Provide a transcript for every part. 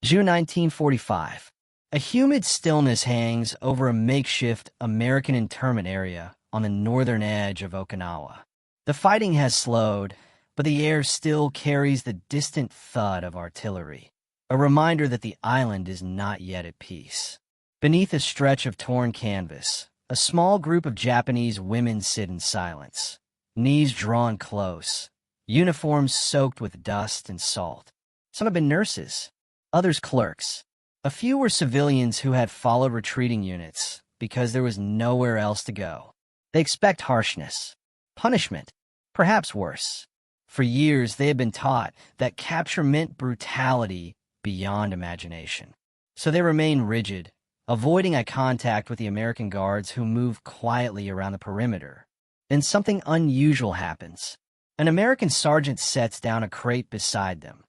June 1945. A humid stillness hangs over a makeshift American internment area on the northern edge of Okinawa. The fighting has slowed, but the air still carries the distant thud of artillery, a reminder that the island is not yet at peace. Beneath a stretch of torn canvas, a small group of Japanese women sit in silence, knees drawn close, uniforms soaked with dust and salt. Some have been nurses, others clerks. A few were civilians who had followed retreating units because there was nowhere else to go. They expect harshness, punishment, perhaps worse. For years, they had been taught that capture meant brutality beyond imagination. So they remain rigid, avoiding eye contact with the American guards who move quietly around the perimeter. Then something unusual happens. An American sergeant sets down a crate beside them.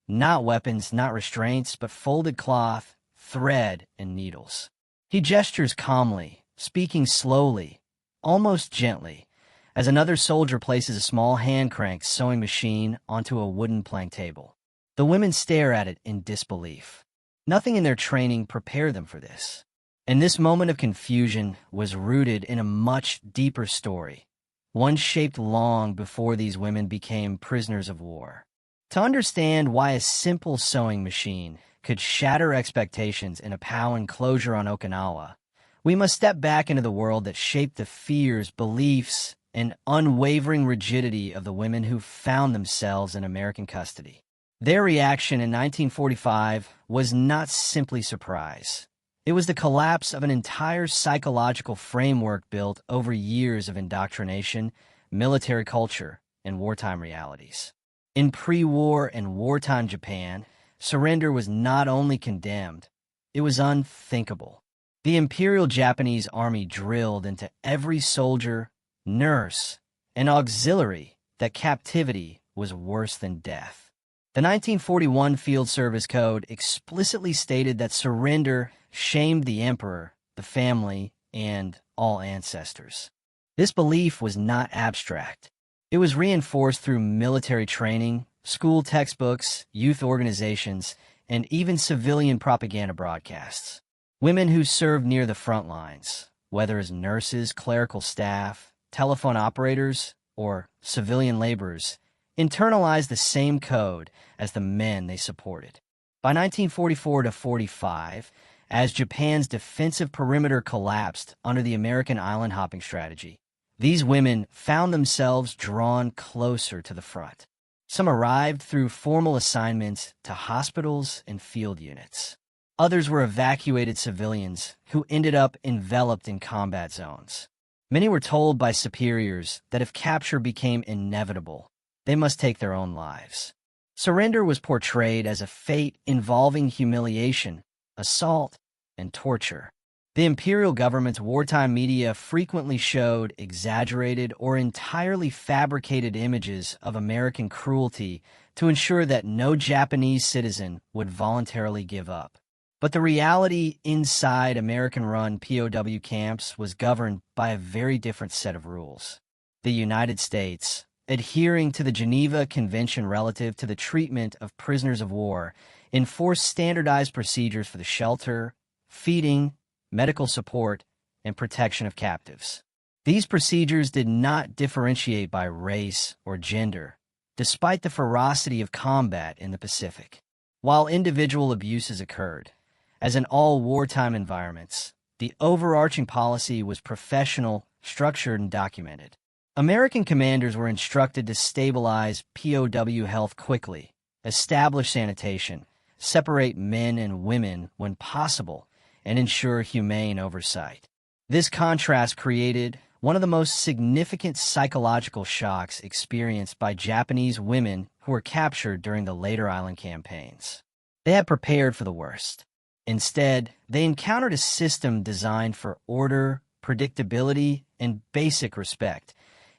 Not weapons, not restraints, but folded cloth, thread, and needles. He gestures calmly, speaking slowly, almost gently, as another soldier places a small hand-crank sewing machine onto a wooden plank table. The women stare at it in disbelief. Nothing in their training prepared them for this. And this moment of confusion was rooted in a much deeper story, one shaped long before these women became prisoners of war. To understand why a simple sewing machine could shatter expectations in a POW enclosure on Okinawa, we must step back into the world that shaped the fears, beliefs, and unwavering rigidity of the women who found themselves in American custody. Their reaction in 1945 was not simply surprise. It was the collapse of an entire psychological framework built over years of indoctrination, military culture, and wartime realities. In pre-war and wartime Japan, surrender was not only condemned, it was unthinkable. The Imperial Japanese Army drilled into every soldier, nurse, and auxiliary that captivity was worse than death. The 1941 Field Service Code explicitly stated that surrender shamed the emperor, the family, and all ancestors. This belief was not abstract. It was reinforced through military training, school textbooks, youth organizations, and even civilian propaganda broadcasts. Women who served near the front lines, whether as nurses, clerical staff, telephone operators, or civilian laborers, internalized the same code as the men they supported. By 1944-45, as Japan's defensive perimeter collapsed under the American island hopping strategy, these women found themselves drawn closer to the front. Some arrived through formal assignments to hospitals and field units. Others were evacuated civilians who ended up enveloped in combat zones. Many were told by superiors that if capture became inevitable, they must take their own lives. Surrender was portrayed as a fate involving humiliation, assault, and torture. The imperial government's wartime media frequently showed exaggerated or entirely fabricated images of American cruelty to ensure that no Japanese citizen would voluntarily give up. But the reality inside American-run POW camps was governed by a very different set of rules. The United States, adhering to the Geneva Convention relative to the treatment of prisoners of war, enforced standardized procedures for the shelter, feeding, medical support, and protection of captives. These procedures did not differentiate by race or gender, despite the ferocity of combat in the Pacific. While individual abuses occurred, as in all wartime environments, the overarching policy was professional, structured, and documented. American commanders were instructed to stabilize POW health quickly, establish sanitation, separate men and women when possible, and ensure humane oversight. This contrast created one of the most significant psychological shocks experienced by Japanese women who were captured during the later island campaigns. They had prepared for the worst. Instead, they encountered a system designed for order, predictability, and basic respect,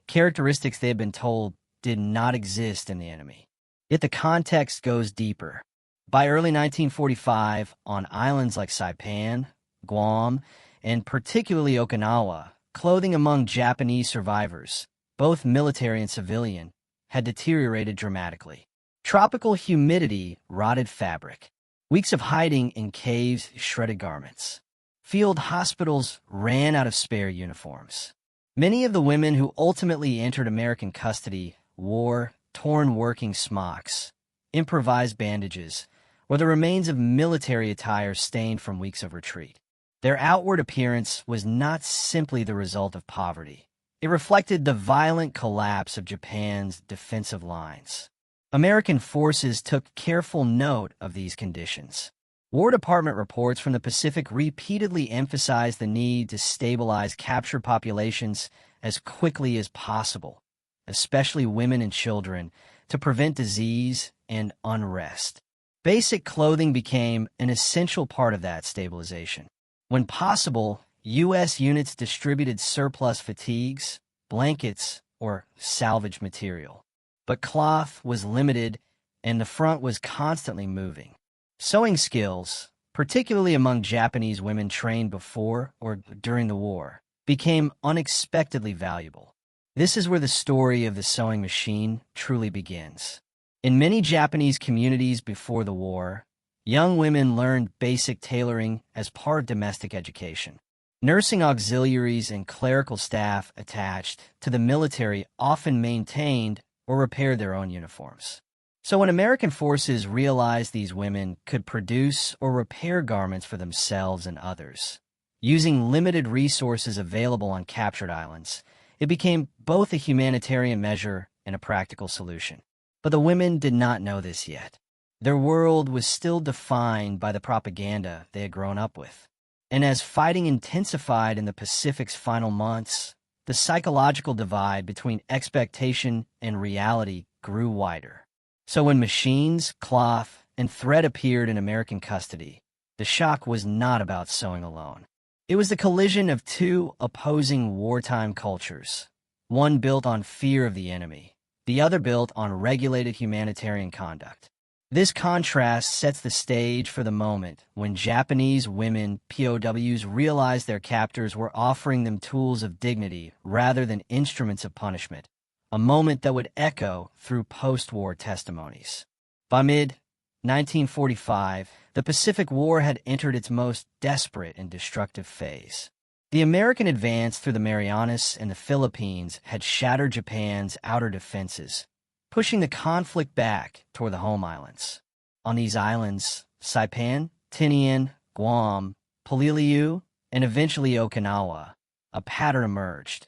characteristics they had been told did not exist in the enemy. Yet the context goes deeper. By early 1945, on islands like Saipan, Guam, and particularly Okinawa, clothing among Japanese survivors, both military and civilian, had deteriorated dramatically. Tropical humidity rotted fabric. Weeks of hiding in caves, shredded garments. Field hospitals ran out of spare uniforms. Many of the women who ultimately entered American custody wore torn working smocks, improvised bandages, or the remains of military attire stained from weeks of retreat. Their outward appearance was not simply the result of poverty. It reflected the violent collapse of Japan's defensive lines. American forces took careful note of these conditions. War Department reports from the Pacific repeatedly emphasized the need to stabilize captured populations as quickly as possible, especially women and children, to prevent disease and unrest. Basic clothing became an essential part of that stabilization. When possible, U.S. units distributed surplus fatigues, blankets, or salvage material. But cloth was limited, and the front was constantly moving. Sewing skills, particularly among Japanese women trained before or during the war, became unexpectedly valuable. This is where the story of the sewing machine truly begins. In many Japanese communities before the war, young women learned basic tailoring as part of domestic education. Nursing auxiliaries and clerical staff attached to the military often maintained or repaired their own uniforms. So when American forces realized these women could produce or repair garments for themselves and others, using limited resources available on captured islands, it became both a humanitarian measure and a practical solution. But the women did not know this yet. Their world was still defined by the propaganda they had grown up with. And as fighting intensified in the Pacific's final months, the psychological divide between expectation and reality grew wider. So when machines, cloth, and thread appeared in American custody, the shock was not about sewing alone. It was the collision of two opposing wartime cultures, one built on fear of the enemy, the other built on regulated humanitarian conduct. This contrast sets the stage for the moment when Japanese women POWs realized their captors were offering them tools of dignity rather than instruments of punishment, a moment that would echo through post-war testimonies. By mid-1945, the Pacific War had entered its most desperate and destructive phase. The American advance through the Marianas and the Philippines had shattered Japan's outer defenses, pushing the conflict back toward the home islands. On these islands, Saipan, Tinian, Guam, Polilliu, and eventually Okinawa, a pattern emerged.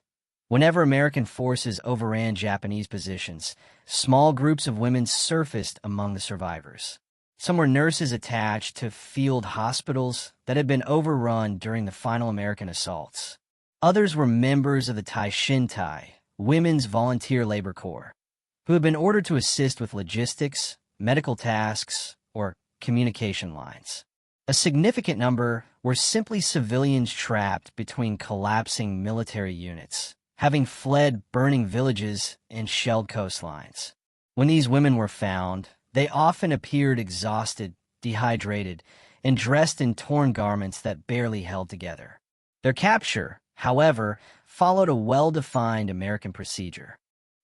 Whenever American forces overran Japanese positions, small groups of women surfaced among the survivors. Some were nurses attached to field hospitals that had been overrun during the final American assaults. Others were members of the Taishintai, Women's Volunteer Labor Corps, who had been ordered to assist with logistics, medical tasks, or communication lines. A significant number were simply civilians trapped between collapsing military units, having fled burning villages and shelled coastlines. When these women were found, they often appeared exhausted, dehydrated, and dressed in torn garments that barely held together. Their capture, however, followed a well-defined American procedure.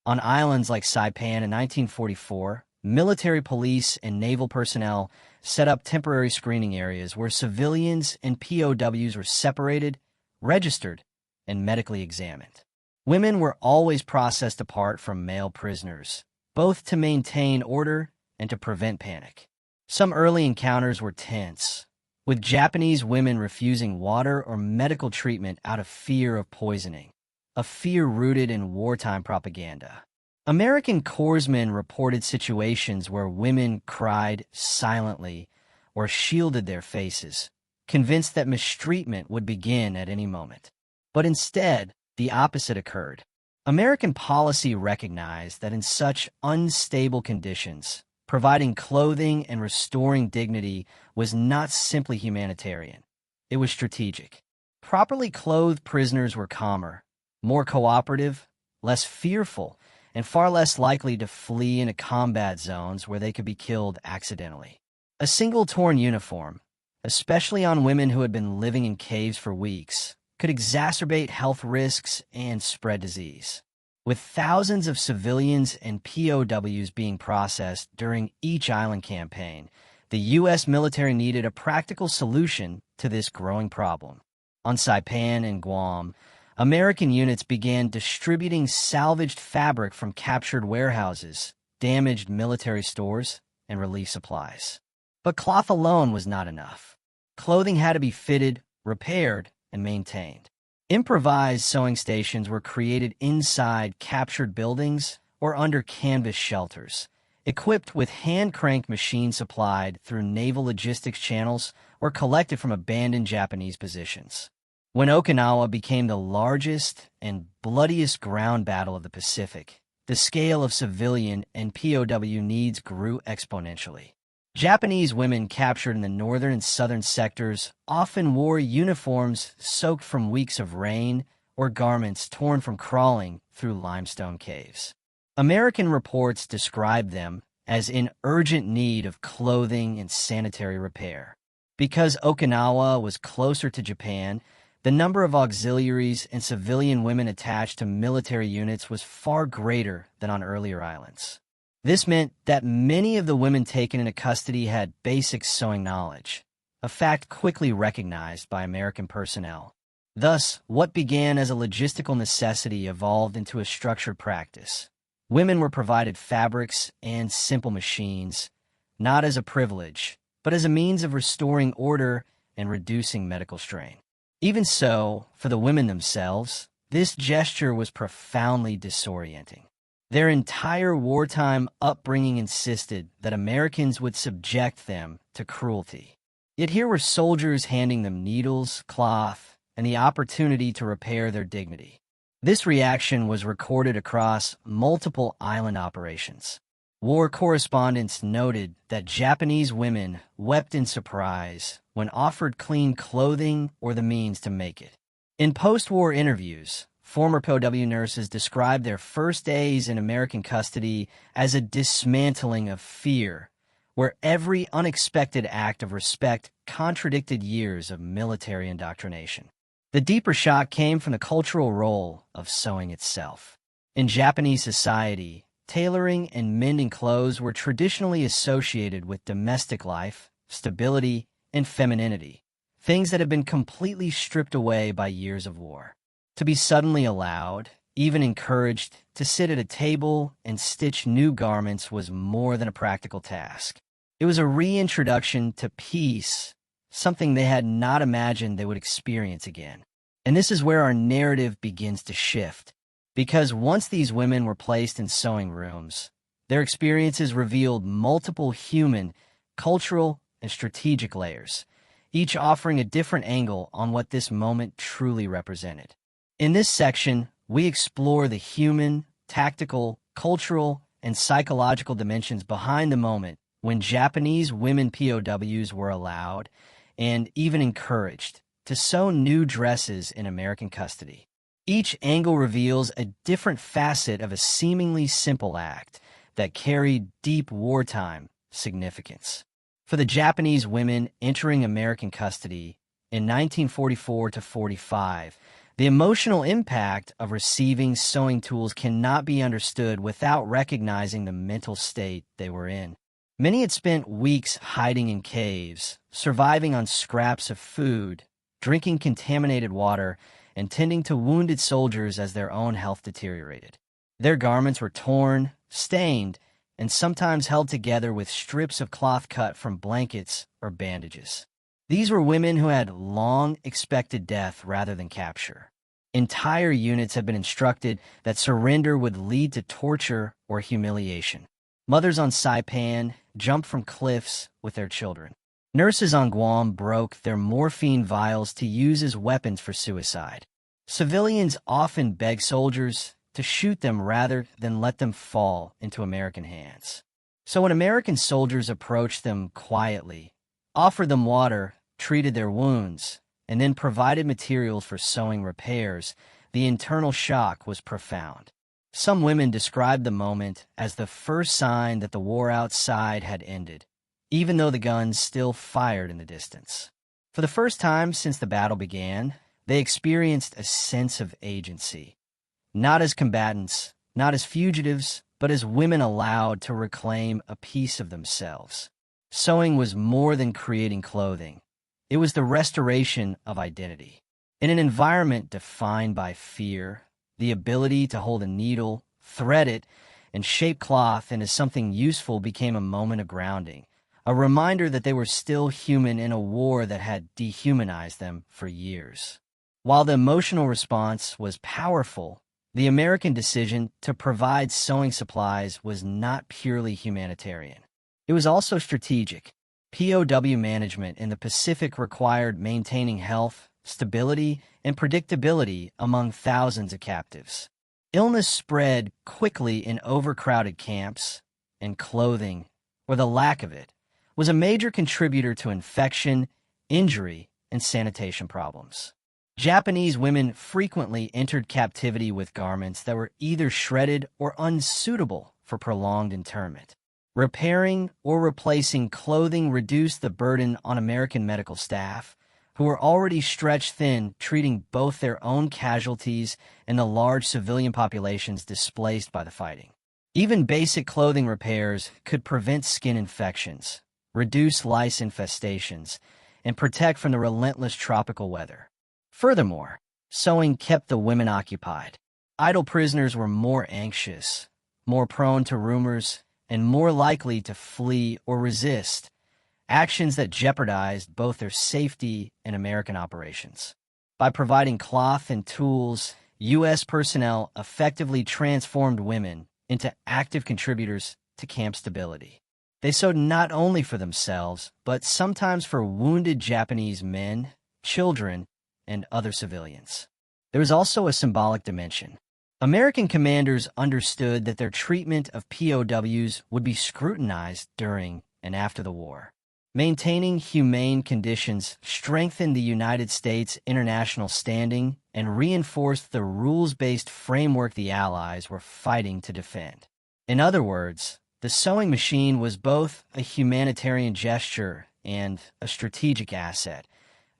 On islands like Saipan in 1944, military police and naval personnel set up temporary screening areas where civilians and POWs were separated, registered, and medically examined. Women were always processed apart from male prisoners, both to maintain order and to prevent panic. Some early encounters were tense, with Japanese women refusing water or medical treatment out of fear of poisoning, a fear rooted in wartime propaganda. American corpsmen reported situations where women cried silently or shielded their faces, convinced that mistreatment would begin at any moment. But instead, the opposite occurred. American policy recognized that in such unstable conditions, providing clothing and restoring dignity was not simply humanitarian. It was strategic. Properly clothed prisoners were calmer, more cooperative, less fearful, and far less likely to flee into combat zones where they could be killed accidentally. A single torn uniform, especially on women who had been living in caves for weeks, could exacerbate health risks and spread disease. With thousands of civilians and POWs being processed during each island campaign, The U.S. military needed a practical solution to this growing problem. On Saipan and Guam, American units began distributing salvaged fabric from captured warehouses, damaged military stores, and relief supplies. But cloth alone was not enough. Clothing had to be fitted, repaired, and maintained. Improvised sewing stations were created inside captured buildings or under canvas shelters, equipped with hand-cranked machines supplied through naval logistics channels or collected from abandoned Japanese positions. When Okinawa became the largest and bloodiest ground battle of the Pacific, the scale of civilian and POW needs grew exponentially. Japanese women captured in the northern and southern sectors often wore uniforms soaked from weeks of rain or garments torn from crawling through limestone caves. American reports described them as in urgent need of clothing and sanitary repair. Because Okinawa was closer to Japan, the number of auxiliaries and civilian women attached to military units was far greater than on earlier islands. This meant that many of the women taken into custody had basic sewing knowledge, a fact quickly recognized by American personnel. Thus, what began as a logistical necessity evolved into a structured practice. Women were provided fabrics and simple machines, not as a privilege, but as a means of restoring order and reducing medical strain. Even so, for the women themselves, this gesture was profoundly disorienting. Their entire wartime upbringing insisted that Americans would subject them to cruelty. Yet here were soldiers handing them needles, cloth, and the opportunity to repair their dignity. This reaction was recorded across multiple island operations. War correspondents noted that Japanese women wept in surprise when offered clean clothing or the means to make it. In post-war interviews, former POW nurses described their first days in American custody as a dismantling of fear, where every unexpected act of respect contradicted years of military indoctrination. The deeper shock came from the cultural role of sewing itself. In Japanese society, tailoring and mending clothes were traditionally associated with domestic life, stability, and femininity, things that had been completely stripped away by years of war. To be suddenly allowed, even encouraged, to sit at a table and stitch new garments was more than a practical task. It was a reintroduction to peace, something they had not imagined they would experience again. And this is where our narrative begins to shift, because once these women were placed in sewing rooms, their experiences revealed multiple human, cultural, and strategic layers, each offering a different angle on what this moment truly represented. In this section, we explore the human, tactical, cultural, and psychological dimensions behind the moment when Japanese women POWs were allowed, and even encouraged, to sew new dresses in American custody. Each angle reveals a different facet of a seemingly simple act that carried deep wartime significance. For the Japanese women entering American custody in 1944 to 45, the emotional impact of receiving sewing tools cannot be understood without recognizing the mental state they were in. Many had spent weeks hiding in caves, surviving on scraps of food, drinking contaminated water, and tending to wounded soldiers as their own health deteriorated. Their garments were torn, stained, and sometimes held together with strips of cloth cut from blankets or bandages. These were women who had long expected death rather than capture. Entire units had been instructed that surrender would lead to torture or humiliation. Mothers on Saipan jumped from cliffs with their children. Nurses on Guam broke their morphine vials to use as weapons for suicide. Civilians often begged soldiers to shoot them rather than let them fall into American hands. So when American soldiers approached them quietly, offered them water, treated their wounds, and then provided materials for sewing repairs, the internal shock was profound. Some women described the moment as the first sign that the war outside had ended, even though the guns still fired in the distance. For the first time since the battle began, they experienced a sense of agency, not as combatants, not as fugitives, but as women allowed to reclaim a piece of themselves. sewing was more than creating clothing. It was the restoration of identity. In an environment defined by fear, the ability to hold a needle, thread it, and shape cloth into something useful became a moment of grounding, a reminder that they were still human in a war that had dehumanized them for years. While the emotional response was powerful, the American decision to provide sewing supplies was not purely humanitarian. It was also strategic. POW management in the Pacific required maintaining health, stability, and predictability among thousands of captives. Illness spread quickly in overcrowded camps, and clothing, or the lack of it, was a major contributor to infection, injury, and sanitation problems. Japanese women frequently entered captivity with garments that were either shredded or unsuitable for prolonged internment. Repairing or replacing clothing reduced the burden on American medical staff, who were already stretched thin treating both their own casualties and the large civilian populations displaced by the fighting. Even basic clothing repairs could prevent skin infections, reduce lice infestations, and protect from the relentless tropical weather. Furthermore, sewing kept the women occupied. Idle prisoners were more anxious, more prone to rumors, and more likely to flee or resist, actions that jeopardized both their safety and American operations. By providing cloth and tools, U.S. personnel effectively transformed women into active contributors to camp stability. They sewed not only for themselves, but sometimes for wounded Japanese men, children, and other civilians. There was also a symbolic dimension. American commanders understood that their treatment of POWs would be scrutinized during and after the war. Maintaining humane conditions strengthened the United States' international standing and reinforced the rules-based framework the Allies were fighting to defend. In other words, the sewing machine was both a humanitarian gesture and a strategic asset,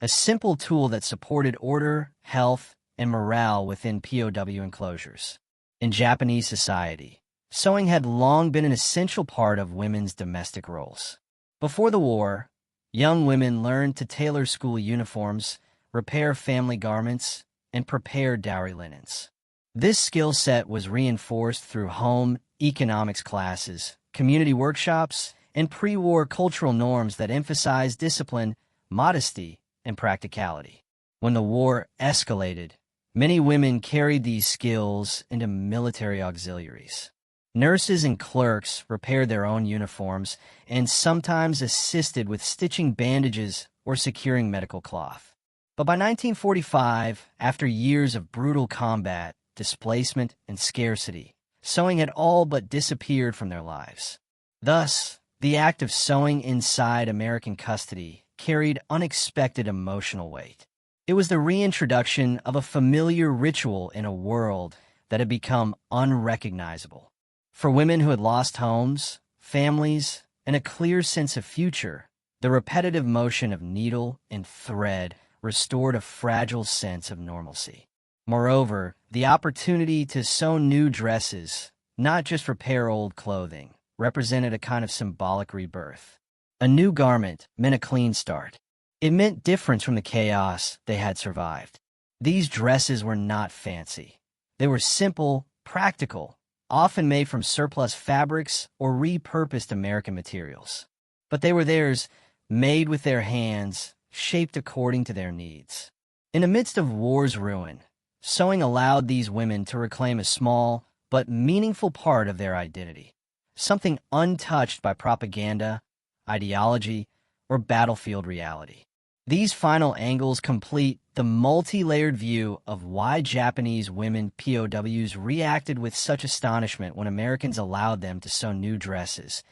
a simple tool that supported order, health, and morale within POW enclosures. In Japanese society, sewing had long been an essential part of women's domestic roles. Before the war, young women learned to tailor school uniforms, repair family garments, and prepare dowry linens. This skill set was reinforced through home economics classes, community workshops, and pre-war cultural norms that emphasized discipline, modesty, and practicality. When the war escalated, many women carried these skills into military auxiliaries. Nurses and clerks repaired their own uniforms and sometimes assisted with stitching bandages or securing medical cloth. But by 1945, after years of brutal combat, displacement, and scarcity, sewing had all but disappeared from their lives. Thus, the act of sewing inside American custody carried unexpected emotional weight. It was the reintroduction of a familiar ritual in a world that had become unrecognizable. For women who had lost homes, families, and a clear sense of future, the repetitive motion of needle and thread restored a fragile sense of normalcy. Moreover, the opportunity to sew new dresses, not just repair old clothing, represented a kind of symbolic rebirth. A new garment meant a clean start. It meant difference from the chaos they had survived. These dresses were not fancy. They were simple, practical, often made from surplus fabrics or repurposed American materials. But they were theirs, made with their hands, shaped according to their needs. In the midst of war's ruin, sewing allowed these women to reclaim a small but meaningful part of their identity, something untouched by propaganda, ideology, or battlefield reality. These final angles complete the multi-layered view of why Japanese women POWs reacted with such astonishment when Americans allowed them to sew new dresses,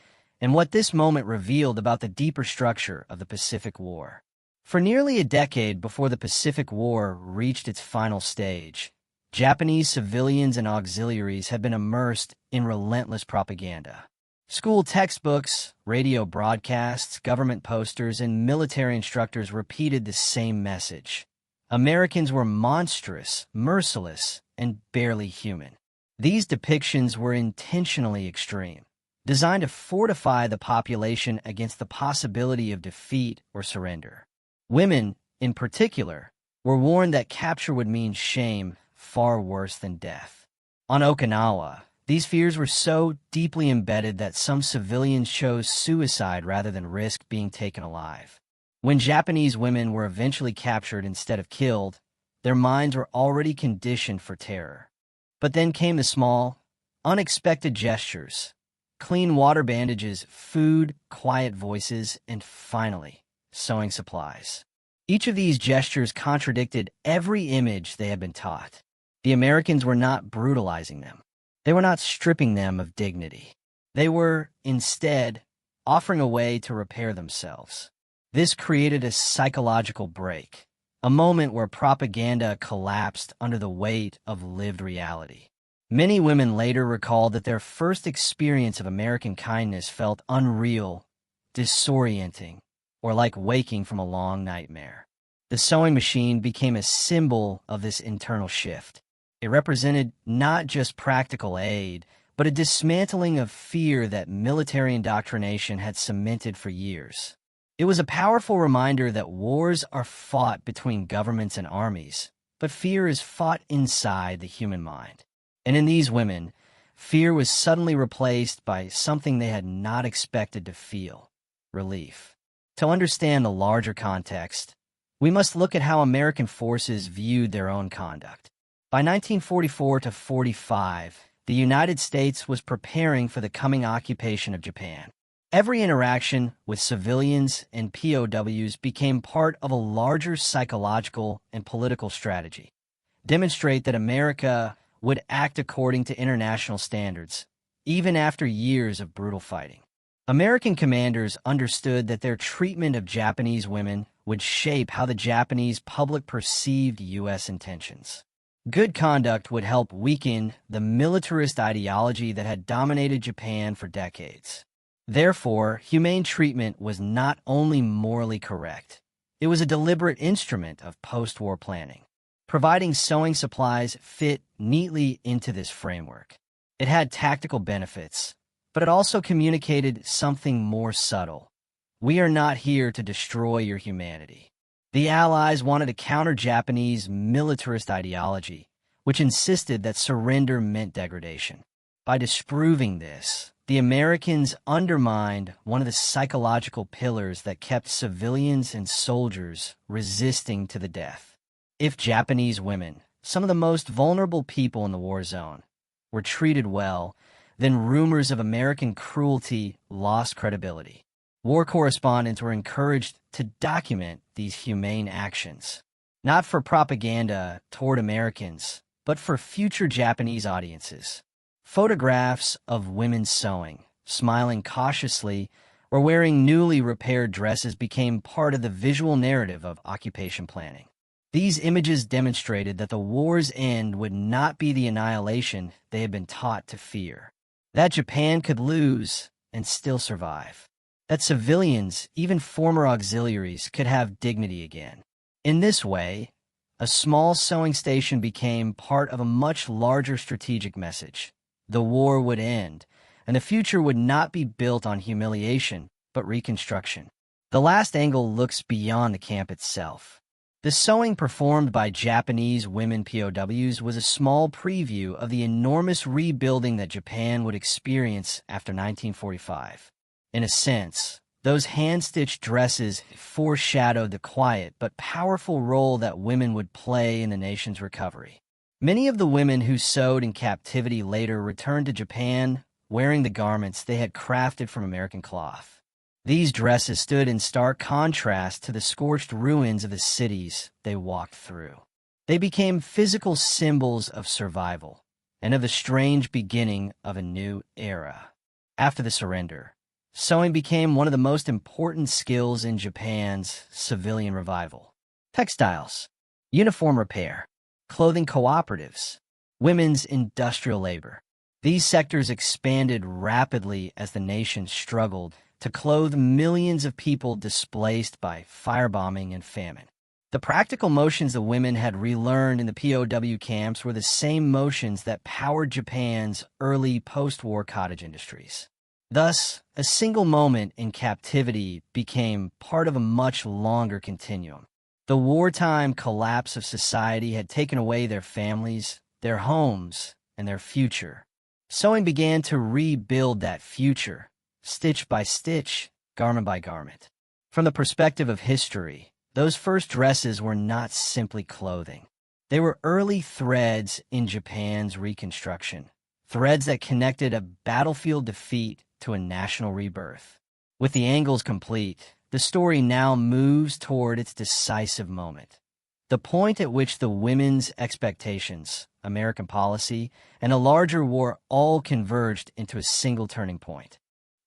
and what this moment revealed about the deeper structure of the Pacific War. For nearly a decade before the Pacific War reached its final stage, Japanese civilians and auxiliaries had been immersed in relentless propaganda. School textbooks, radio broadcasts, government posters, and military instructors repeated the same message. Americans were monstrous, merciless, and barely human. These depictions were intentionally extreme. designed to fortify the population against the possibility of defeat or surrender. Women, in particular, were warned that capture would mean shame far worse than death. On Okinawa, these fears were so deeply embedded that some civilians chose suicide rather than risk being taken alive. When Japanese women were eventually captured instead of killed, their minds were already conditioned for terror. But then came the small, unexpected gestures: clean water bandages, food, quiet voices, and finally, sewing supplies. Each of these gestures contradicted every image they had been taught. The Americans were not brutalizing them. They were not stripping them of dignity. They were, instead, offering a way to repair themselves. This created a psychological break, a moment where propaganda collapsed under the weight of lived reality. Many women later recalled that their first experience of American kindness felt unreal, disorienting, or like waking from a long nightmare. The sewing machine became a symbol of this internal shift. It represented not just practical aid, but a dismantling of fear that military indoctrination had cemented for years. It was a powerful reminder that wars are fought between governments and armies, but fear is fought inside the human mind. And in these women, fear was suddenly replaced by something they had not expected to feel: relief. To understand the larger context, we must look at how American forces viewed their own conduct. By 1944 to 45, the United States was preparing for the coming occupation of Japan. Every interaction with civilians and POWs became part of a larger psychological and political strategy. Demonstrate that America would act according to international standards, even after years of brutal fighting. American commanders understood that their treatment of Japanese women would shape how the Japanese public perceived U.S. intentions. Good conduct would help weaken the militarist ideology that had dominated Japan for decades. Therefore, humane treatment was not only morally correct, it was a deliberate instrument of post-war planning. Providing sewing supplies fit neatly into this framework. It had tactical benefits, but it also communicated something more subtle. We are not here to destroy your humanity. The Allies wanted to counter Japanese militarist ideology, which insisted that surrender meant degradation. By disproving this, the Americans undermined one of the psychological pillars that kept civilians and soldiers resisting to the death. If Japanese women, some of the most vulnerable people in the war zone, were treated well, then rumors of American cruelty lost credibility. War correspondents were encouraged to document these humane actions, not for propaganda toward Americans, but for future Japanese audiences. Photographs of women sewing, smiling cautiously, or wearing newly repaired dresses became part of the visual narrative of occupation planning. These images demonstrated that the war's end would not be the annihilation they had been taught to fear, that Japan could lose and still survive, that civilians, even former auxiliaries, could have dignity again. In this way, a small sewing station became part of a much larger strategic message. The war would end, and the future would not be built on humiliation, but reconstruction. The last angle looks beyond the camp itself. The sewing performed by Japanese women POWs was a small preview of the enormous rebuilding that Japan would experience after 1945. In a sense, those hand-stitched dresses foreshadowed the quiet but powerful role that women would play in the nation's recovery. Many of the women who sewed in captivity later returned to Japan wearing the garments they had crafted from American cloth. These dresses stood in stark contrast to the scorched ruins of the cities they walked through. They became physical symbols of survival and of the strange beginning of a new era. After the surrender, sewing became one of the most important skills in Japan's civilian revival. Textiles, uniform repair, clothing cooperatives, women's industrial labor. These sectors expanded rapidly as the nation struggled to clothe millions of people displaced by firebombing and famine. The practical motions the women had relearned in the POW camps were the same motions that powered Japan's early post-war cottage industries. Thus, a single moment in captivity became part of a much longer continuum. The wartime collapse of society had taken away their families, their homes, and their future. Sewing began to rebuild that future, stitch by stitch, garment by garment. From the perspective of history, those first dresses were not simply clothing. They were early threads in Japan's reconstruction, threads that connected a battlefield defeat to a national rebirth. With the angles complete, the story now moves toward its decisive moment. The point at which the women's expectations, American policy, and a larger war all converged into a single turning point.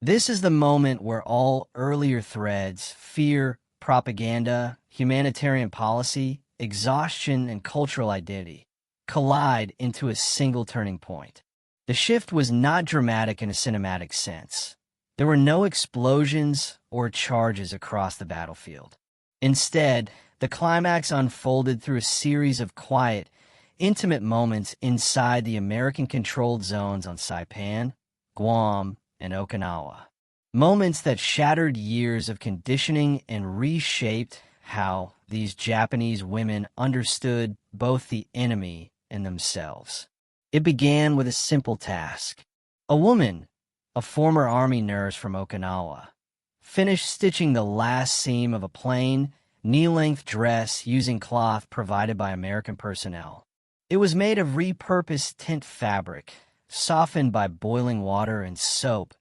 This is the moment where all earlier threads, fear, propaganda, humanitarian policy, exhaustion, and cultural identity, collide into a single turning point. The shift was not dramatic in a cinematic sense. There were no explosions or charges across the battlefield. Instead, the climax unfolded through a series of quiet, intimate moments inside the American-controlled zones on Saipan, Guam, and Okinawa. Moments that shattered years of conditioning and reshaped how these Japanese women understood both the enemy and themselves. It began with a simple task. A woman, a former army nurse from Okinawa, finished stitching the last seam of a plain, knee-length dress using cloth provided by American personnel. It was made of repurposed tent fabric, softened by boiling water and soap,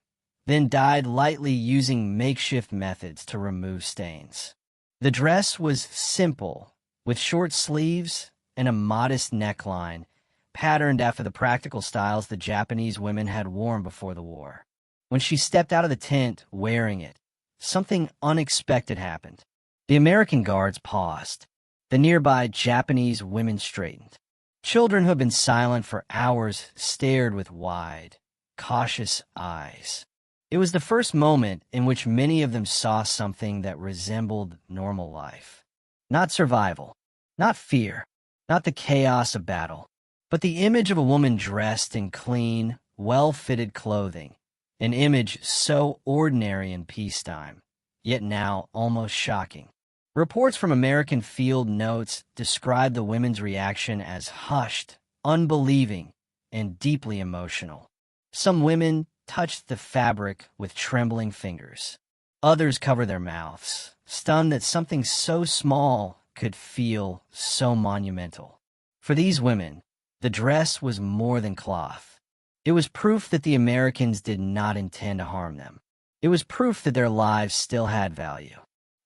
then dyed lightly using makeshift methods to remove stains. The dress was simple, with short sleeves and a modest neckline, patterned after the practical styles the Japanese women had worn before the war. When she stepped out of the tent wearing it, something unexpected happened. The American guards paused. The nearby Japanese women straightened. Children who had been silent for hours stared with wide, cautious eyes. It was the first moment in which many of them saw something that resembled normal life. Not survival, not fear, not the chaos of battle, but the image of a woman dressed in clean, well-fitted clothing, an image so ordinary in peacetime, yet now almost shocking. Reports from American field notes describe the women's reaction as hushed, unbelieving, and deeply emotional. Some women touched the fabric with trembling fingers. Others covered their mouths, stunned that something so small could feel so monumental. For these women, the dress was more than cloth. It was proof that the Americans did not intend to harm them. It was proof that their lives still had value.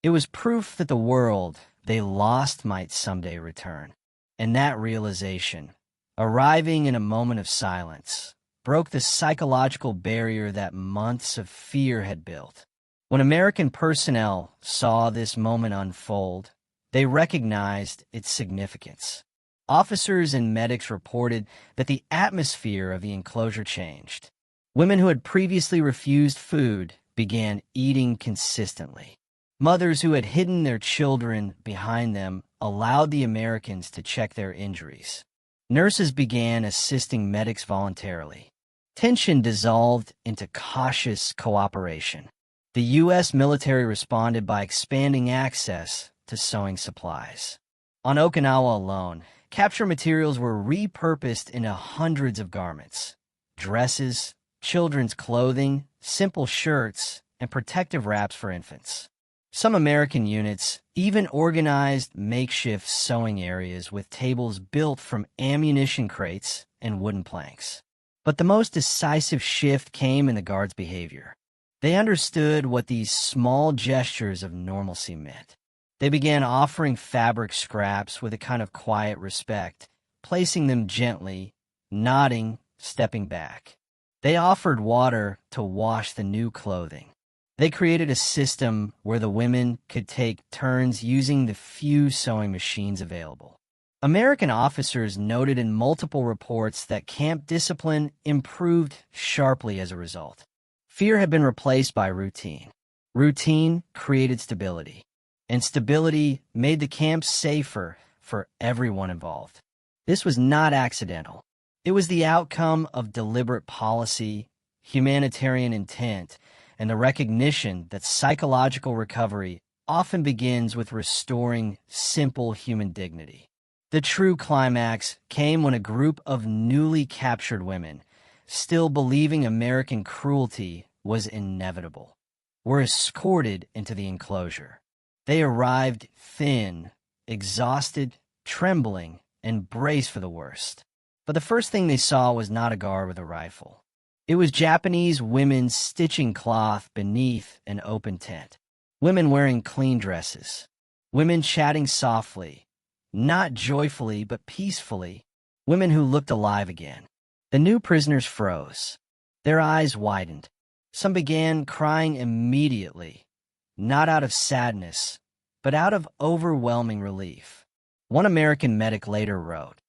It was proof that the world they lost might someday return. And that realization, arriving in a moment of silence, broke the psychological barrier that months of fear had built. When American personnel saw this moment unfold, they recognized its significance. Officers and medics reported that the atmosphere of the enclosure changed. Women who had previously refused food began eating consistently. Mothers who had hidden their children behind them allowed the Americans to check their injuries. Nurses began assisting medics voluntarily. Tension dissolved into cautious cooperation. The U.S. military responded by expanding access to sewing supplies. On Okinawa alone, capture materials were repurposed into hundreds of garments. Dresses, children's clothing, simple shirts, and protective wraps for infants. Some American units even organized makeshift sewing areas with tables built from ammunition crates and wooden planks. But the most decisive shift came in the guards' behavior. They understood what these small gestures of normalcy meant. They began offering fabric scraps with a kind of quiet respect, placing them gently, nodding, stepping back. They offered water to wash the new clothing. They created a system where the women could take turns using the few sewing machines available. American officers noted in multiple reports that camp discipline improved sharply as a result. Fear had been replaced by routine. Routine created stability, and stability made the camp safer for everyone involved. This was not accidental. It was the outcome of deliberate policy, humanitarian intent, and the recognition that psychological recovery often begins with restoring simple human dignity. The true climax came when a group of newly captured women, still believing American cruelty was inevitable, were escorted into the enclosure. They arrived thin, exhausted, trembling, and braced for the worst. But the first thing they saw was not a guard with a rifle. It was Japanese women stitching cloth beneath an open tent. Women wearing clean dresses. Women chatting softly, not joyfully but peacefully. Women who looked alive again. The new prisoners froze. Their eyes widened. Some began crying immediately, not out of sadness, but out of overwhelming relief. One American medic later wrote,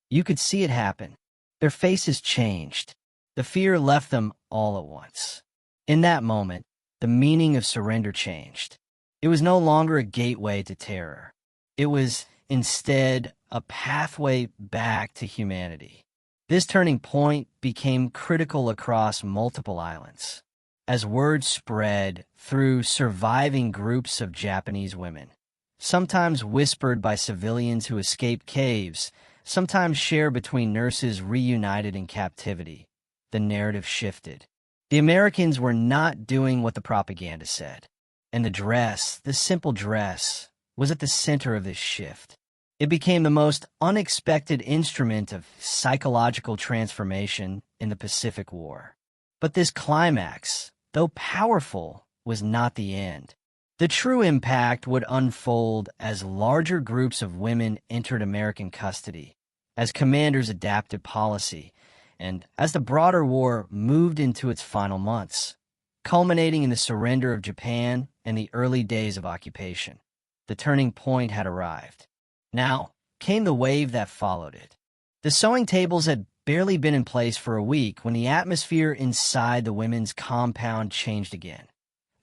"You could see it happen. Their faces changed. The fear left them all at once." In that moment, the meaning of surrender changed. It was no longer a gateway to terror. It was, instead, a pathway back to humanity. This turning point became critical across multiple islands. As word spread through surviving groups of Japanese women, sometimes whispered by civilians who escaped caves, sometimes shared between nurses reunited in captivity, the narrative shifted. The Americans were not doing what the propaganda said, and the dress, the simple dress, was at the center of this shift. It became the most unexpected instrument of psychological transformation in the Pacific War. But this climax, though powerful, was not the end. The true impact would unfold as larger groups of women entered American custody, as commanders adapted policy, and as the broader war moved into its final months, culminating in the surrender of Japan and the early days of occupation. The turning point had arrived. Now came the wave that followed it. The sewing tables had barely been in place for a week when the atmosphere inside the women's compound changed again.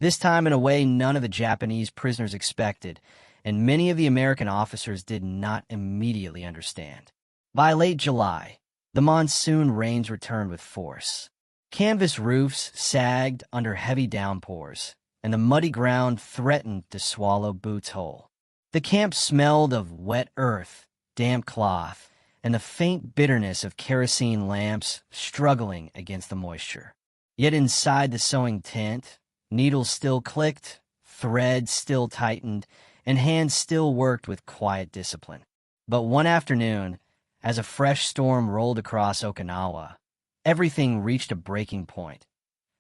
This time in a way none of the Japanese prisoners expected, and many of the American officers did not immediately understand. By late July, the monsoon rains returned with force. Canvas roofs sagged under heavy downpours, and the muddy ground threatened to swallow boots whole. The camp smelled of wet earth, damp cloth, and the faint bitterness of kerosene lamps struggling against the moisture. Yet inside the sewing tent, needles still clicked, threads still tightened, and hands still worked with quiet discipline. But one afternoon, as a fresh storm rolled across Okinawa, everything reached a breaking point.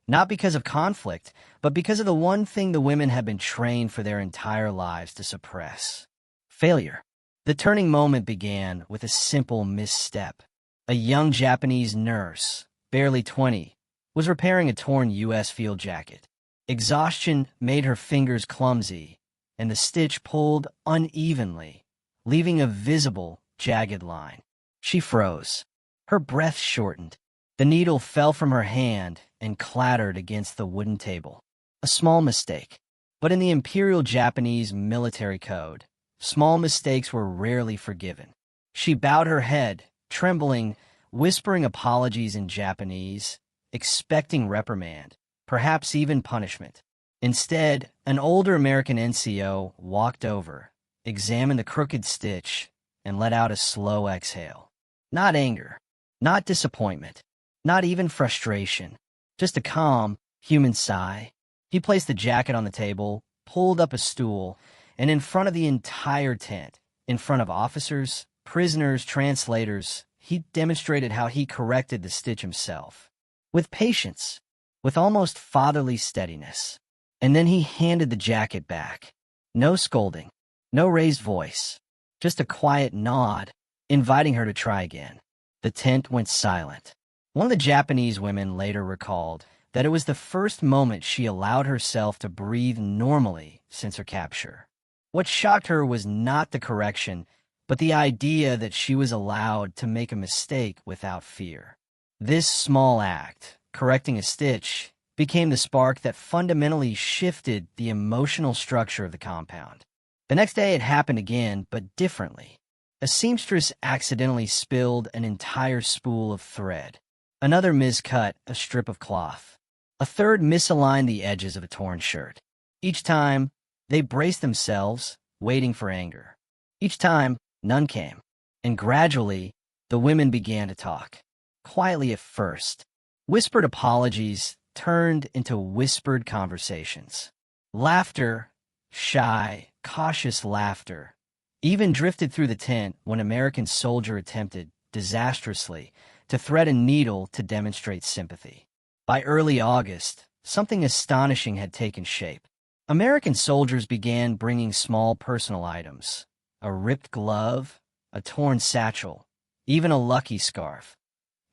Not because of conflict, but because of the one thing the women had been trained for their entire lives to suppress: failure. The turning moment began with a simple misstep. A young Japanese nurse, barely 20, was repairing a torn U.S. field jacket. Exhaustion made her fingers clumsy, and the stitch pulled unevenly, leaving a visible, jagged line. She froze. Her breath shortened. The needle fell from her hand and clattered against the wooden table. A small mistake. But in the Imperial Japanese military code, small mistakes were rarely forgiven. She bowed her head, trembling, whispering apologies in Japanese, expecting reprimand, perhaps even punishment. Instead, an older American NCO walked over, examined the crooked stitch, and let out a slow exhale. Not anger, not disappointment, not even frustration, just a calm, human sigh. He placed the jacket on the table, pulled up a stool, and in front of the entire tent, in front of officers, prisoners, translators, he demonstrated how he corrected the stitch himself. With patience, with almost fatherly steadiness. And then he handed the jacket back. No scolding, no raised voice, just a quiet nod, inviting her to try again. The tent went silent. One of the Japanese women later recalled that it was the first moment she allowed herself to breathe normally since her capture. What shocked her was not the correction, but the idea that she was allowed to make a mistake without fear. This small act, correcting a stitch, became the spark that fundamentally shifted the emotional structure of the compound. The next day it happened again, but differently. A seamstress accidentally spilled an entire spool of thread. Another miscut a strip of cloth. A third misaligned the edges of a torn shirt. Each time, they braced themselves, waiting for anger. Each time, none came. And gradually, the women began to talk. Quietly at first. Whispered apologies turned into whispered conversations. Laughter, shy, cautious laughter, even drifted through the tent when an American soldier attempted, disastrously, to thread a needle to demonstrate sympathy. By early August, something astonishing had taken shape. American soldiers began bringing small personal items, a ripped glove, a torn satchel, even a lucky scarf.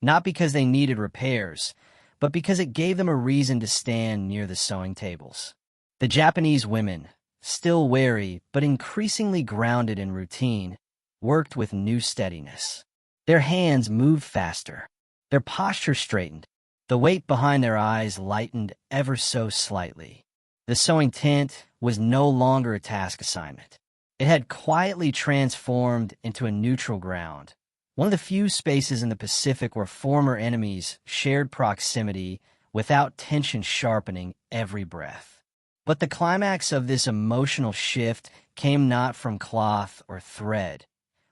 Not because they needed repairs, but because it gave them a reason to stand near the sewing tables. The Japanese women, still wary but increasingly grounded in routine, worked with new steadiness. Their hands moved faster. Their posture straightened. The weight behind their eyes lightened ever so slightly. The sewing tent was no longer a task assignment. It had quietly transformed into a neutral ground, one of the few spaces in the Pacific where former enemies shared proximity without tension sharpening every breath. But the climax of this emotional shift came not from cloth or thread,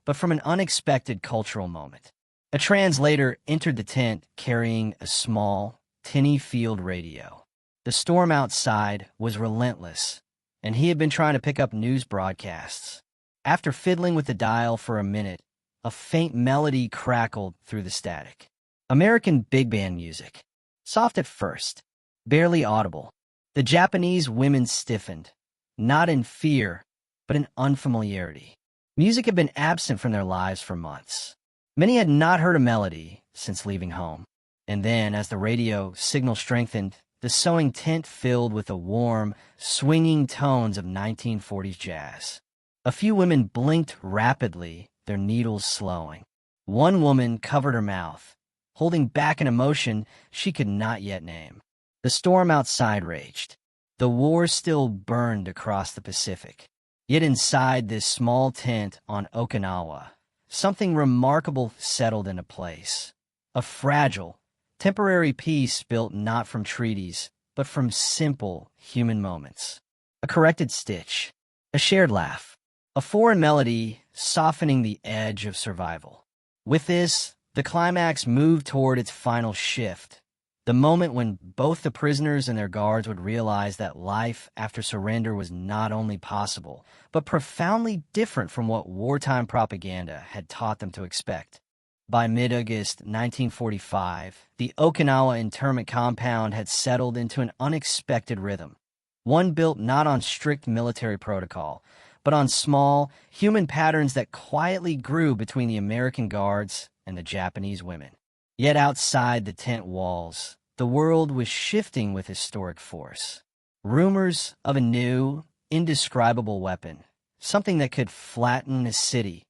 but from an unexpected cultural moment. A translator entered the tent carrying a small, tinny field radio. The storm outside was relentless, and he had been trying to pick up news broadcasts. After fiddling with the dial for a minute, a faint melody crackled through the static. American big band music. Soft at first, barely audible. The Japanese women stiffened, not in fear, but in unfamiliarity. Music had been absent from their lives for months. Many had not heard a melody since leaving home. And then, as the radio signal strengthened, the sewing tent filled with the warm, swinging tones of 1940s jazz. A few women blinked rapidly, their needles slowing. One woman covered her mouth, holding back an emotion she could not yet name. The storm outside raged. The war still burned across the Pacific. Yet inside this small tent on Okinawa, something remarkable settled into place. A fragile, temporary peace built not from treaties, but from simple human moments. A corrected stitch, a shared laugh, a foreign melody softening the edge of survival. With this, the climax moved toward its final shift, the moment when both the prisoners and their guards would realize that life after surrender was not only possible, but profoundly different from what wartime propaganda had taught them to expect. By mid-August 1945, the Okinawa internment compound had settled into an unexpected rhythm, one built not on strict military protocol, but on small, human patterns that quietly grew between the American guards and the Japanese women. Yet outside the tent walls, the world was shifting with historic force. Rumors of a new, indescribable weapon, something that could flatten a city,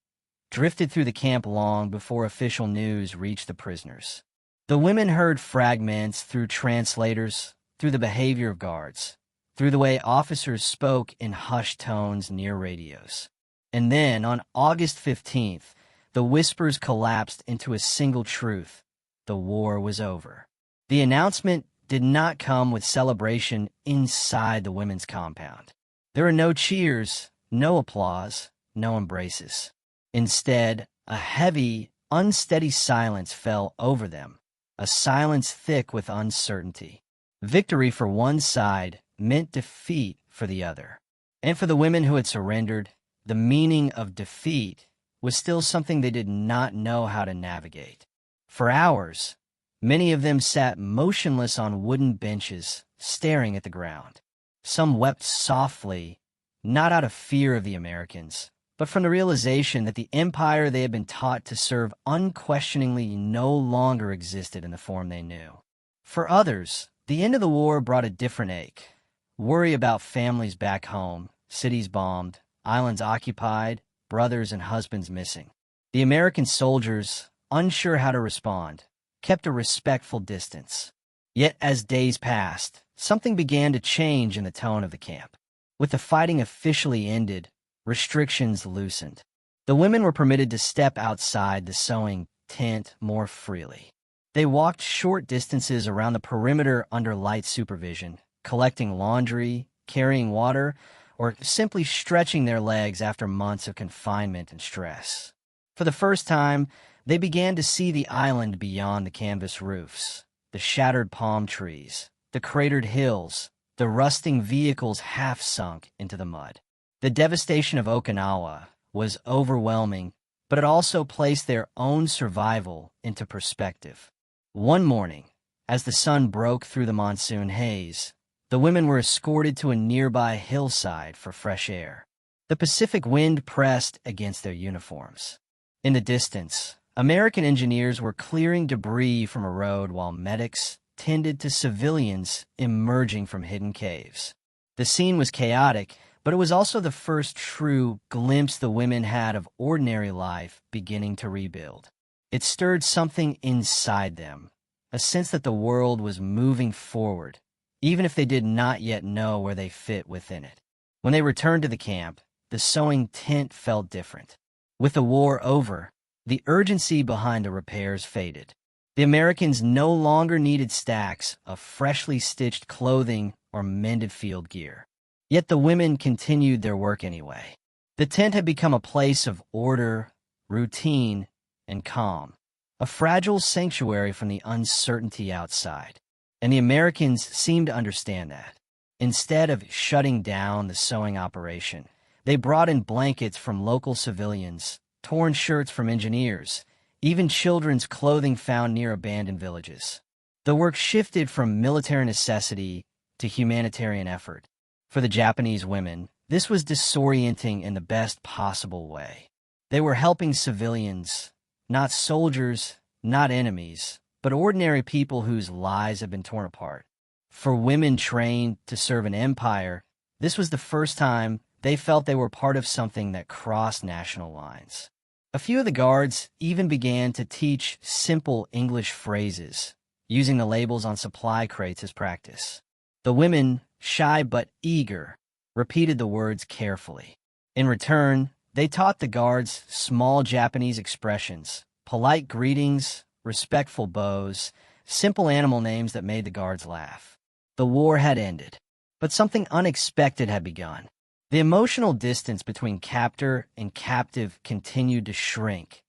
drifted through the camp long before official news reached the prisoners. The women heard fragments through translators, through the behavior of guards, through the way officers spoke in hushed tones near radios. And then, on August 15th, the whispers collapsed into a single truth. The war was over. The announcement did not come with celebration inside the women's compound. There were no cheers, no applause, no embraces. Instead, a heavy, unsteady silence fell over them, a silence thick with uncertainty. Victory for one side meant defeat for the other. And for the women who had surrendered, the meaning of defeat was still something they did not know how to navigate. For hours, many of them sat motionless on wooden benches, staring at the ground. Some wept softly, not out of fear of the Americans, but from the realization that the empire they had been taught to serve unquestioningly no longer existed in the form they knew. For others, the end of the war brought a different ache. Worry about families back home, cities bombed, islands occupied, brothers and husbands missing. The American soldiers, unsure how to respond, kept a respectful distance. Yet as days passed, something began to change in the tone of the camp. With the fighting officially ended, restrictions loosened. The women were permitted to step outside the sewing tent more freely. They walked short distances around the perimeter under light supervision, collecting laundry, carrying water, or simply stretching their legs after months of confinement and stress. For the first time, they began to see the island beyond the canvas roofs, the shattered palm trees, the cratered hills, the rusting vehicles half sunk into the mud. The devastation of Okinawa was overwhelming, but it also placed their own survival into perspective. One morning, as the sun broke through the monsoon haze, the women were escorted to a nearby hillside for fresh air. The Pacific wind pressed against their uniforms. In the distance, American engineers were clearing debris from a road while medics tended to civilians emerging from hidden caves. The scene was chaotic, but it was also the first true glimpse the women had of ordinary life beginning to rebuild. It stirred something inside them, a sense that the world was moving forward, even if they did not yet know where they fit within it. When they returned to the camp, the sewing tent felt different. With the war over, the urgency behind the repairs faded. The Americans no longer needed stacks of freshly stitched clothing or mended field gear. Yet the women continued their work anyway. The tent had become a place of order, routine, and calm, a fragile sanctuary from the uncertainty outside. And the Americans seemed to understand that. Instead of shutting down the sewing operation, they brought in blankets from local civilians, torn shirts from engineers, even children's clothing found near abandoned villages. The work shifted from military necessity to humanitarian effort. For the Japanese women, this was disorienting in the best possible way. They were helping civilians, not soldiers, not enemies, but ordinary people whose lives had been torn apart. For women trained to serve an empire, this was the first time they felt they were part of something that crossed national lines. A few of the guards even began to teach simple English phrases, using the labels on supply crates as practice. The women, shy but eager, repeated the words carefully. In return, they taught the guards small Japanese expressions, polite greetings, respectful bows, simple animal names that made the guards laugh. The war had ended, but something unexpected had begun. The emotional distance between captor and captive continued to shrink,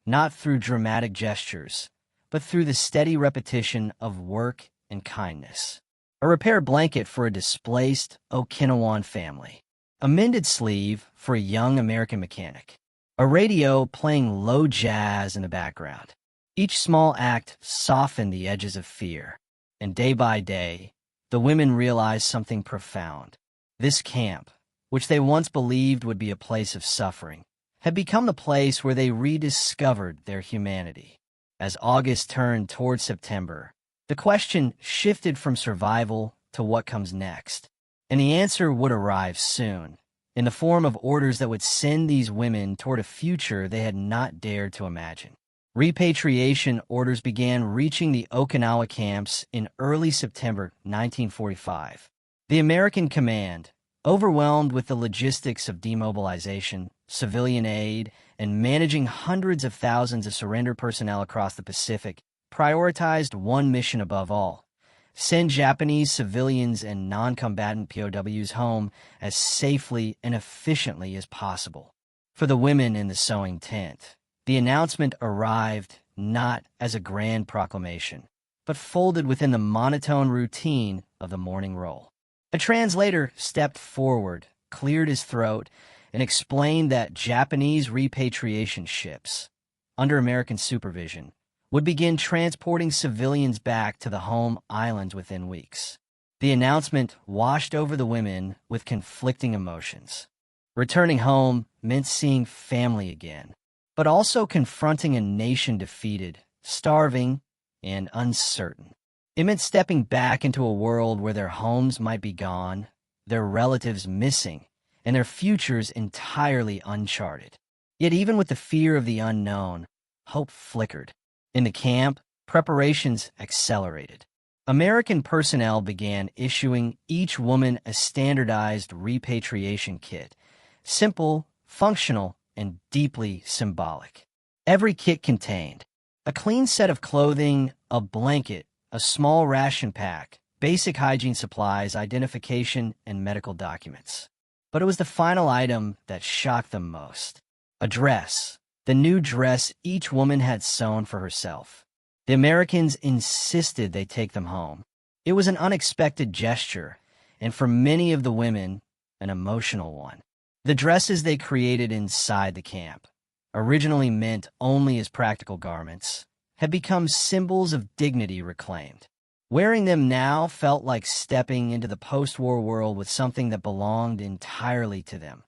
not through dramatic gestures, but through the steady repetition of work and kindness. A repaired blanket for a displaced Okinawan family, a mended sleeve for a young American mechanic, a radio playing low jazz in the background. Each small act softened the edges of fear, and day by day, the women realized something profound. This camp, which they once believed would be a place of suffering, had become the place where they rediscovered their humanity. As August turned toward September, the question shifted from survival to what comes next, and the answer would arrive soon, in the form of orders that would send these women toward a future they had not dared to imagine. Repatriation orders began reaching the Okinawa camps in early September 1945. The American command, overwhelmed with the logistics of demobilization, civilian aid, and managing hundreds of thousands of surrendered personnel across the Pacific, prioritized one mission above all: send Japanese civilians and non-combatant POWs home as safely and efficiently as possible. For the women in the sewing tent, the announcement arrived not as a grand proclamation, but folded within the monotone routine of the morning roll. A translator stepped forward, cleared his throat, and explained that Japanese repatriation ships, under American supervision, would begin transporting civilians back to the home islands within weeks. The announcement washed over the women with conflicting emotions. Returning home meant seeing family again, but also confronting a nation defeated, starving, and uncertain. It meant stepping back into a world where their homes might be gone, their relatives missing, and their futures entirely uncharted. Yet even with the fear of the unknown, hope flickered. In the camp, preparations accelerated. American personnel began issuing each woman a standardized repatriation kit, simple, functional, and deeply symbolic. Every kit contained a clean set of clothing, a blanket, a small ration pack, basic hygiene supplies, identification, and medical documents. But it was the final item that shocked them most. A dress. The new dress each woman had sewn for herself. The Americans insisted they take them home. It was an unexpected gesture, and for many of the women, an emotional one. The dresses they created inside the camp, originally meant only as practical garments, had become symbols of dignity reclaimed. Wearing them now felt like stepping into the post-war world with something that belonged entirely to them.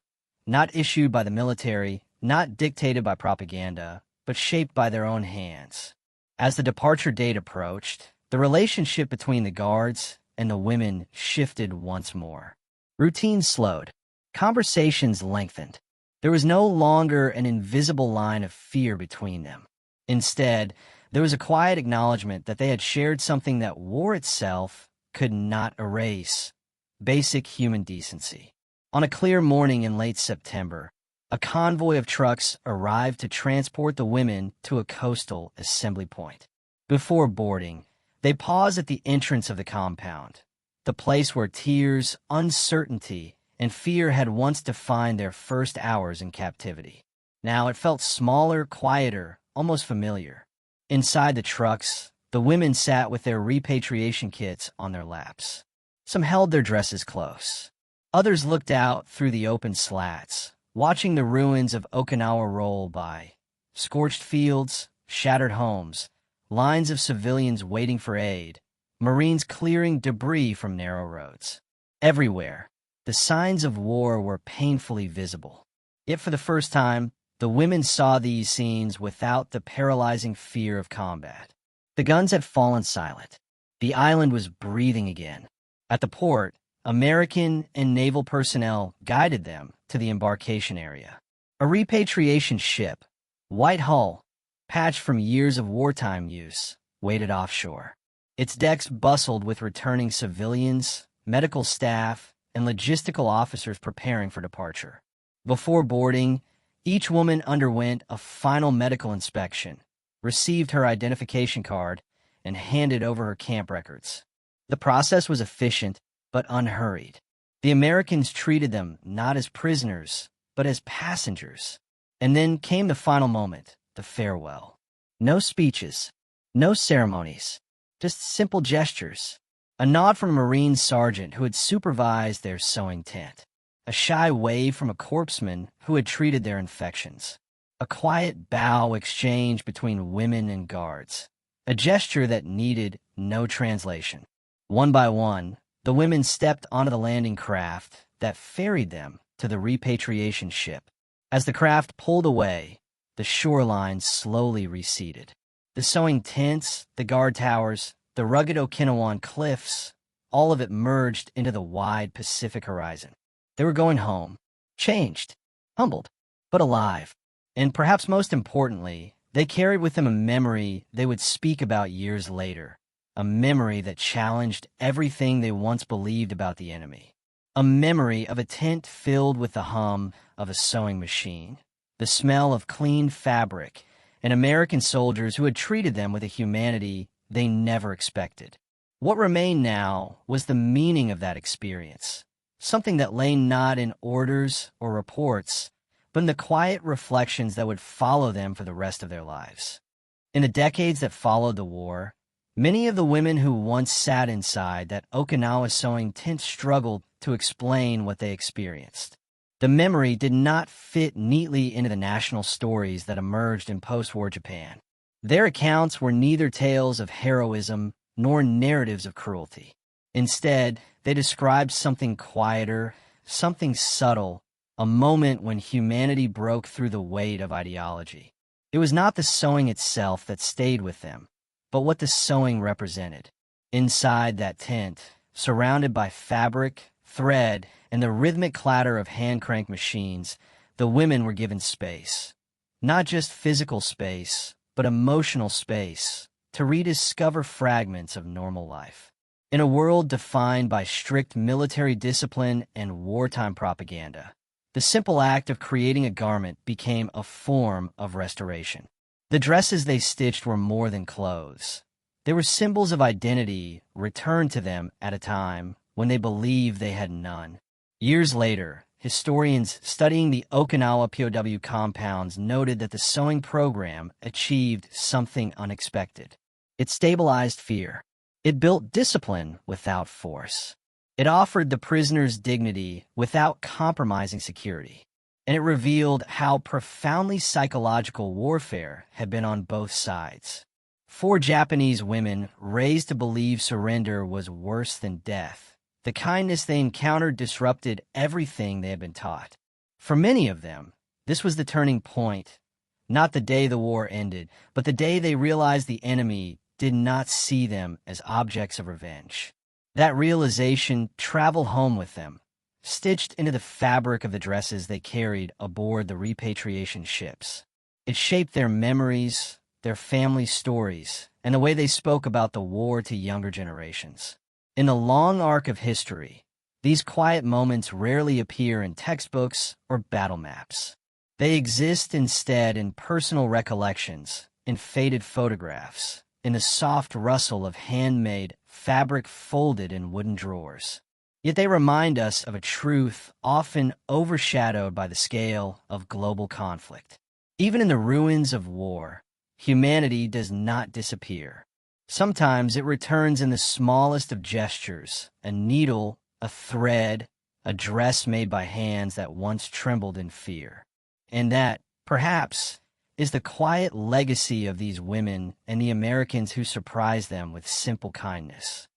Not issued by the military, not dictated by propaganda, but shaped by their own hands. As the departure date approached, the relationship between the guards and the women shifted once more. Routine slowed. Conversations lengthened. There was no longer an invisible line of fear between them. Instead, there was a quiet acknowledgement that they had shared something that war itself could not erase: basic human decency. On a clear morning in late September, a convoy of trucks arrived to transport the women to a coastal assembly point. Before boarding, they paused at the entrance of the compound, the place where tears, uncertainty, and fear had once defined their first hours in captivity. Now it felt smaller, quieter, almost familiar. Inside the trucks, the women sat with their repatriation kits on their laps. Some held their dresses close. Others looked out through the open slats, watching the ruins of Okinawa roll by. Scorched fields, shattered homes, lines of civilians waiting for aid, Marines clearing debris from narrow roads. Everywhere, the signs of war were painfully visible. Yet for the first time, the women saw these scenes without the paralyzing fear of combat. The guns had fallen silent. The island was breathing again. At the port, American and naval personnel guided them to the embarkation area. A repatriation ship, white hull, patched from years of wartime use, waited offshore. Its decks bustled with returning civilians, medical staff, and logistical officers preparing for departure. Before boarding, each woman underwent a final medical inspection, received her identification card, and handed over her camp records. The process was efficient but unhurried. The Americans treated them not as prisoners, but as passengers. And then came the final moment, the farewell. No speeches, no ceremonies, just simple gestures. A nod from a Marine sergeant who had supervised their sewing tent. A shy wave from a corpsman who had treated their infections. A quiet bow exchange between women and guards. A gesture that needed no translation. One by one, the women stepped onto the landing craft that ferried them to the repatriation ship. As the craft pulled away, the shoreline slowly receded. The sewing tents, the guard towers, the rugged Okinawan cliffs, all of it merged into the wide Pacific horizon. They were going home, changed, humbled, but alive. And perhaps most importantly, they carried with them a memory they would speak about years later, a memory that challenged everything they once believed about the enemy, a memory of a tent filled with the hum of a sewing machine, the smell of clean fabric, and American soldiers who had treated them with a humanity they never expected. What remained now was the meaning of that experience. Something that lay not in orders or reports, but in the quiet reflections that would follow them for the rest of their lives. In the decades that followed the war, many of the women who once sat inside that Okinawa sewing tent struggled to explain what they experienced. The memory did not fit neatly into the national stories that emerged in post-war Japan. Their accounts were neither tales of heroism nor narratives of cruelty. Instead, they described something quieter, something subtle, a moment when humanity broke through the weight of ideology. It was not the sewing itself that stayed with them, but what the sewing represented. Inside that tent, surrounded by fabric, thread, and the rhythmic clatter of hand-crank machines, the women were given space. Not just physical space, but emotional space to rediscover fragments of normal life. In a world defined by strict military discipline and wartime propaganda, the simple act of creating a garment became a form of restoration. The dresses they stitched were more than clothes. They were symbols of identity returned to them at a time when they believed they had none. Years later, historians studying the Okinawa POW compounds noted that the sewing program achieved something unexpected. It stabilized fear. It built discipline without force. It offered the prisoners dignity without compromising security. And it revealed how profoundly psychological warfare had been on both sides. 4 Japanese women raised to believe surrender was worse than death. The kindness they encountered disrupted everything they had been taught. For many of them, this was the turning point, not the day the war ended, but the day they realized the enemy did not see them as objects of revenge. That realization traveled home with them, stitched into the fabric of the dresses they carried aboard the repatriation ships. It shaped their memories, their family stories, and the way they spoke about the war to younger generations. In the long arc of history, these quiet moments rarely appear in textbooks or battle maps. They exist instead in personal recollections, in faded photographs, in the soft rustle of handmade fabric folded in wooden drawers. Yet they remind us of a truth often overshadowed by the scale of global conflict. Even in the ruins of war, humanity does not disappear. Sometimes it returns in the smallest of gestures, a needle, a thread, a dress made by hands that once trembled in fear. And that, perhaps, is the quiet legacy of these women and the Americans who surprised them with simple kindness.